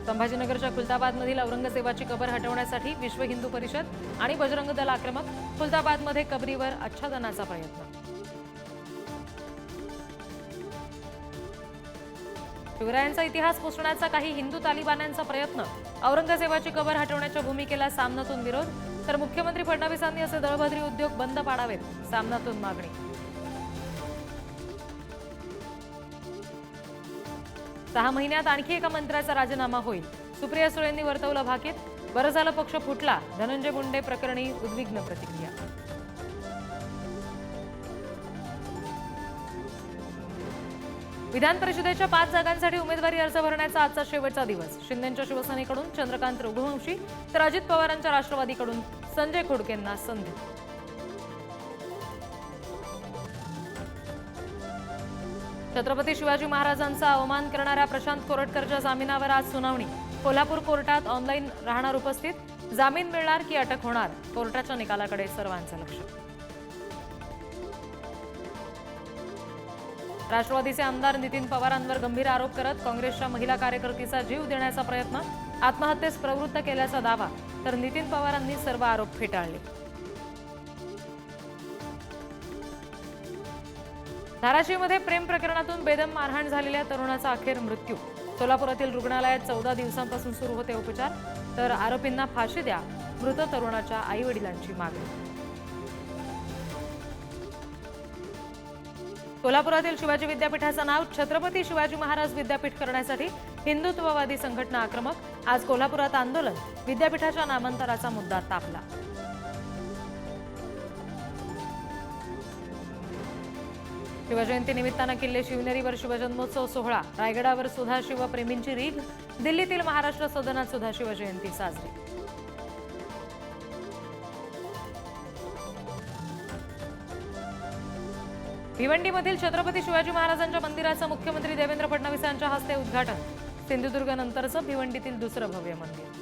संभाजीनगरच्या खुलताबादमधील औरंगजेबाची कबर हटवण्यासाठी विश्व हिंदू परिषद आणि बजरंग दल आक्रमक. खुलताबादमध्ये कबरीवर आच्छादनाचा प्रयत्न. शिवरायांचा इतिहास पुसण्याचा काही हिंदू तालिबान्यांचा प्रयत्न. औरंगजेबाची कबर हटवण्याच्या भूमिकेला सामनातून विरोध, तर मुख्यमंत्री फडणवीसांनी असे दळभद्री उद्योग बंद पाडावेत, सामनातून मागणी. सहा महिन्यात आणखी एका मंत्र्याचा राजीनामा होईल. सुप्रिया सुळेंनी वर्तवलं भाकीत. बरं झालं पक्ष फुटला. धनंजय मुंडे प्रकरणी उद्विग्न प्रतिक्रिया. विधान परिषदेच्या 5 जागांसाठी उमेदवारी अर्ज भरण्याचा आजचा शेवटचा दिवस. शिंदेंच्या शिवसेनेकडून चंद्रकांत रघुवंशी, तर अजित पवारांच्या राष्ट्रवादीकडून संजय खोडकेंना संधी. छत्रपती शिवाजी महाराजांचा अवमान करणाऱ्या प्रशांत कोरटकरच्या जामिनावर आज सुनावणी. कोल्हापूर कोर्टात ऑनलाईन राहणार उपस्थित. जामीन मिळणार की अटक होणार, कोर्टाच्या निकालाकडे सर्वांचं लक्ष. राष्ट्रवादीचे आमदार नितीन पवारांवर गंभीर आरोप करत काँग्रेसच्या महिला कार्यकर्तीचा जीव देण्याचा प्रयत्न. आत्महत्येस प्रवृत्त केल्याचा दावा, तर नितीन पवारांनी सर्व आरोप फेटाळले. धाराशिवमध्ये प्रेम प्रकरणातून बेदम मारहाण झालेल्या तरुणाचा अखेर मृत्यू. सोलापुरातील रुग्णालयात 14 दिवसांपासून सुरू होते उपचार, तर आरोपींना फाशी द्या, मृत तरुणाच्या आईवडिलांची मागणी. कोल्हापुरातील शिवाजी विद्यापीठाचं नाव छत्रपती शिवाजी महाराज विद्यापीठ करण्यासाठी हिंदुत्ववादी संघटना आक्रमक. आज कोल्हापुरात आंदोलन. विद्यापीठाच्या नामांतराचा मुद्दा तापला. शिवजयंती निमित्तानं किल्ले शिवनेरीवर शिवजन्मोत्सव सोहळा. रायगडावर सुद्धा शिवप्रेमींची रीघ. दिल्लीतील महाराष्ट्र सदनात सुद्धा शिवजयंती साजरी. भिवंडीमधील छत्रपती शिवाजी महाराजांच्या मंदिराचं मुख्यमंत्री देवेंद्र फडणवीस यांच्या हस्ते उद्घाटन. सिंधुदुर्ग नंतरचं भिवंडीतील दुसरं भव्य मंदिर.